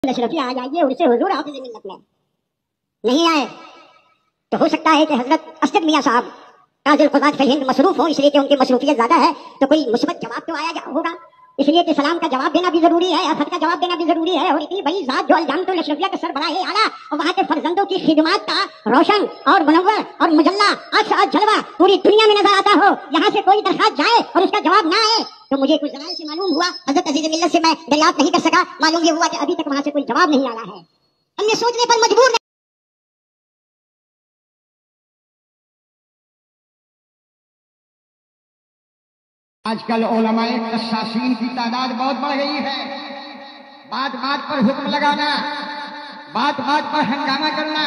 اشرفیہ آ جائیے ان سے حضور حافظ ملت میں نہیں آئے تو ہو سکتا ہے کہ حضرت اسد میاں صاحب تاج القضات فی الہند مصروف ہوں، اس لیے کہ ان کی مصروفیت زیادہ ہے، تو کوئی مثبت جواب تو آیا ہوگا، اس لیے کہ سلام کا جواب دینا بھی ضروری ہے، خط کا جواب دینا بھی ضروری ہے، اور اتنی بڑی ذات جو الجامۃ الاشرفیہ کا سربراہ اعلیٰ اور وہاں کے فرزندوں کی خدمات کا روشن اور منور اور مجلہ عکس اور جلوہ پوری دنیا میں نظر آتا ہو، یہاں سے کوئی درخواست جائے اور اس کا جواب نہ آئے تو مجھے کچھ ذرائع سے معلوم ہوا، حضرت عزیز ملت سے میں دریافت نہیں کر سکا، معلوم یہ ہوا کہ ابھی تک وہاں سے کوئی جواب نہیں آیا ہے، ہم نے سوچنے پر مجبور نہیں۔ آج کل علماء قصاصین کی تعداد بہت بڑھ گئی ہے، بات بات پر حکم لگانا، بات بات پر ہنگامہ کرنا۔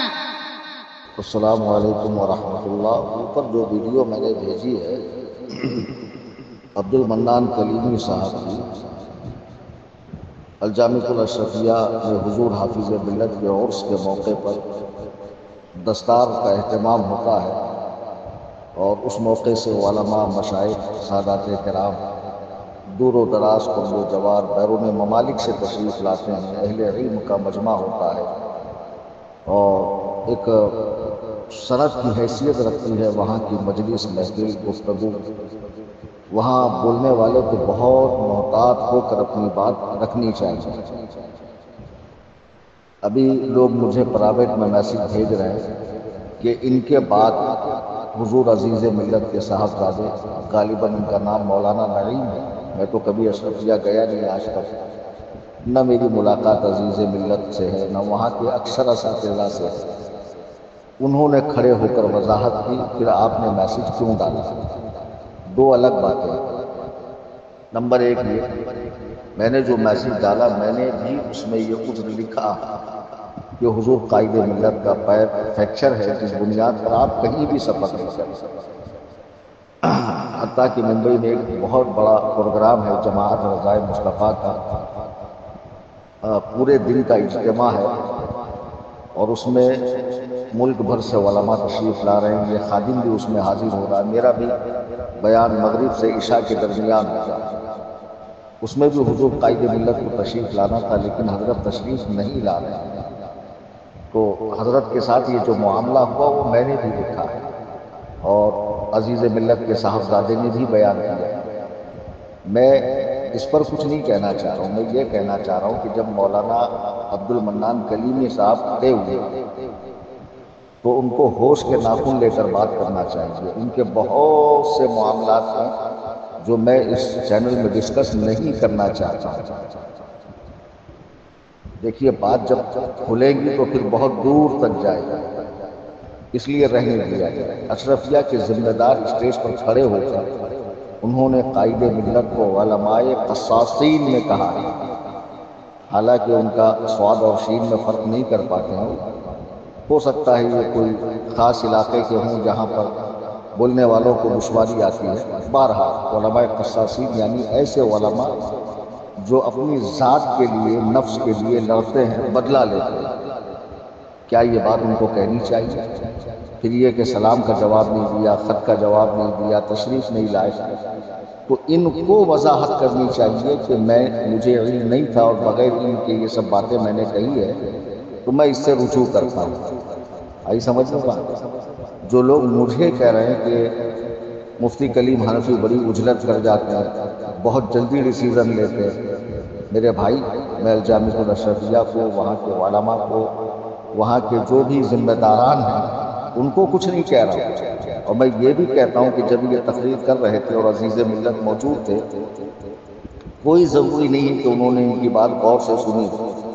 السلام علیکم ورحمۃ اللہ۔ اوپر جو ویڈیو میں نے بھیجی ہے عبد المنان کلیمی صاحب کی، الجامۃ الاشرفیہ میں حضور حافظ ملت کے عرس کے موقع پر دستار کا اہتمام ہوتا ہے، اور اس موقع سے علماء، مشائخ، سادات کرام دور و دراز قرب و جوار بیرون ممالک سے تشریف لاتے ہیں، اہل علم کا مجمع ہوتا ہے اور ایک سند کی حیثیت رکھتی ہے وہاں کی مجلس، محفل، گفتگو۔ وہاں بولنے والے کو بہت محتاط ہو کر اپنی بات رکھنی چاہیے۔ ابھی لوگ مجھے پرائیویٹ میں میسج بھیج رہے ہیں کہ ان کے بعد حضور عزیز ملت کے صاحبزادے، غالباً ان کا نام مولانا نعیم ہے، میں تو کبھی اشرفیہ گیا نہیں آج تک، نہ میری ملاقات عزیز ملت سے ہے، نہ وہاں کے اکثر اساتذہ سے ہے، انہوں نے کھڑے ہو کر وضاحت کی، پھر آپ نے میسج کیوں ڈالا؟ دو الگ باتیں۔ نمبر ایک، یہ میں نے جو میسج ڈالا میں نے بھی اس میں یہ کچھ لکھا کہ حضور قائد ملت کا پیر فریکچر ہے، جس بنیاد پر آپ کہیں بھی سفر نہیں کر سکتے۔ حتیٰ کہ ممبئی میں ایک بہت بڑا پروگرام ہے جماعت رضائے مصطفیٰ کا، پورے دن کا اجتماع ہے، اور اس میں ملک بھر سے علماء تشریف لا رہے ہیں، یہ خادم بھی اس میں حاضر ہو رہا ہے، میرا بھی بیان مغرب سے عشاء کے درمیان ہوگا۔ اس میں بھی حضور قائد ملت کو تشریف لانا تھا، لیکن حضرت تشریف نہیں لا رہے ہیں، تو حضرت کے ساتھ یہ جو معاملہ ہوا وہ میں نے بھی لکھا ہے، اور عزیز ملت کے صاحبزادے نے بھی بیان کیا۔ میں اس پر کچھ نہیں کہنا چاہ رہا ہوں، میں یہ کہنا چاہ رہا ہوں کہ جب مولانا عبد المنان کلیمی صاحب کھڑے ہوئے تو ان کو ہوش کے ناخن لے کر بات کرنا چاہیے۔ ان کے بہت سے معاملات ہیں جو میں اس چینل میں ڈسکس نہیں کرنا چاہتا ہوں۔ دیکھیے، بات جب کھلے گی تو پھر بہت دور تک جائے گا، اس لیے رہنے دیا جائے۔ اشرفیہ کے ذمہ دار اسٹیج پر کھڑے ہو کر انہوں نے قائد ملت کو علماء قصاصین میں کہا ہے، حالانکہ ان کا صاد اور شین میں فرق نہیں کر پاتے ہیں، ہو سکتا ہے یہ کوئی خاص علاقے کے ہوں جہاں پر بولنے والوں کو دشواری آتی ہے۔ بہرحال علماء قصاصین یعنی ایسے علماء جو اپنی ذات کے لیے، نفس کے لیے لڑتے ہیں، بدلہ لیتے ہیں، کیا یہ بات ان کو کہنی چاہیے؟ پھر یہ کہ سلام کا جواب نہیں دیا، خط کا جواب نہیں دیا، تشریف نہیں لائے، تو ان کو وضاحت کرنی چاہیے کہ مجھے علم نہیں تھا اور بغیر علم کے یہ سب باتیں میں نے کہی ہے، تو میں اس سے رجوع کرتا ہوں۔ آئی سمجھ لوں گا؟ جو لوگ مجھے کہہ رہے ہیں کہ مفتی کلیم حنفی بڑی اجلت کر جاتے ہیں، بہت جلدی ڈیسیزن لیتے ہیں، میرے بھائی، میں الجامع الاشرفیہ کو، وہاں کے علماء کو، وہاں کے جو بھی ذمہ داران ہیں ان کو کچھ نہیں کہہ رہا ہوں، اور میں یہ بھی کہتا ہوں کہ جب یہ تقریر کر رہے تھے اور عزیز ملت موجود تھے، کوئی ضروری نہیں ہے کہ انہوں نے ان کی بات غور سے سنی۔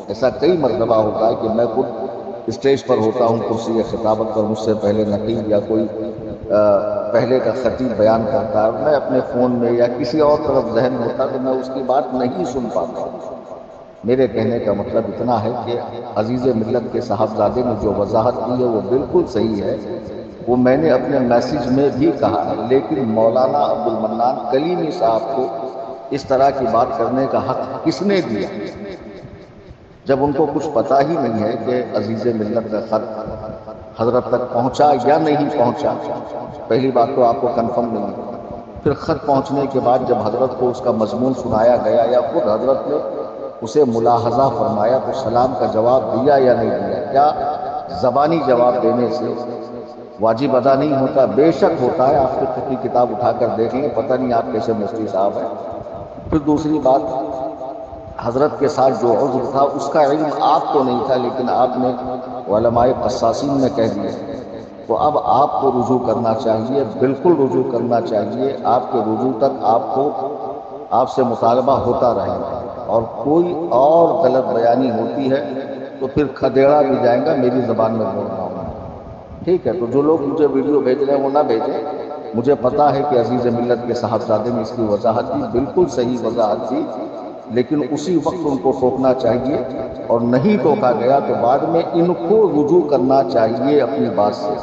ایسا کئی مرتبہ ہوتا ہے کہ میں خود اسٹیج پر ہوتا ہوں، کرسی خطابت پر مجھ سے پہلے نقیب یا کوئی پہلے کا خطیب بیان کرتا ہے، میں اپنے فون میں یا کسی اور طرف ذہن ہوتا تو میں اس کی بات نہیں سن پاتا۔ میرے کہنے کا مطلب اتنا ہے کہ عزیز ملت کے صاحبزادے نے جو وضاحت کی ہے وہ بالکل صحیح ہے، وہ میں نے اپنے میسج میں بھی کہا ہے، لیکن مولانا عبد المنان کلیمی صاحب کو اس طرح کی بات کرنے کا حق کس نے دیا جب ان کو کچھ پتہ ہی نہیں ہے کہ عزیز ملت کا خط حضرت تک پہنچا یا نہیں پہنچا؟ پہلی بات تو آپ کو کنفرم نہیں، پھر خط پہنچنے کے بعد جب حضرت کو اس کا مضمون سنایا گیا یا خود حضرت نے اسے ملاحظہ فرمایا تو سلام کا جواب دیا یا نہیں دیا؟ کیا زبانی جواب دینے سے واجب ادا نہیں ہوتا؟ بے شک ہوتا ہے، آپ فقہ کی کتاب اٹھا کر دیکھ لیں، پتہ نہیں آپ کیسے مفتی صاحب ہیں۔ پھر دوسری بات، حضرت کے ساتھ جو عذر تھا اس کا علم آپ کو نہیں تھا، لیکن آپ نے علماء قصاصین میں کہہ دیا، تو اب آپ کو رجوع کرنا چاہیے، بالکل رجوع کرنا چاہیے۔ آپ کے رجوع تک آپ سے مطالبہ ہوتا رہے گا، اور کوئی اور غلط بیانی ہوتی ہے تو پھر کھدیڑا بھی جائے گا، میری زبان میں بول رہا ہوں، ٹھیک ہے؟ تو جو لوگ مجھے ویڈیو بھیج رہے ہیں وہ نہ بھیجیں، مجھے پتا ہے کہ عزیز ملت کے صاحبزادے نے اس کی وضاحت دی، بالکل صحیح وضاحت دی، لیکن اسی وقت ان کو ٹوکنا چاہیے، اور نہیں ٹوکا گیا تو بعد میں ان کو رجوع کرنا چاہیے اپنی بات سے۔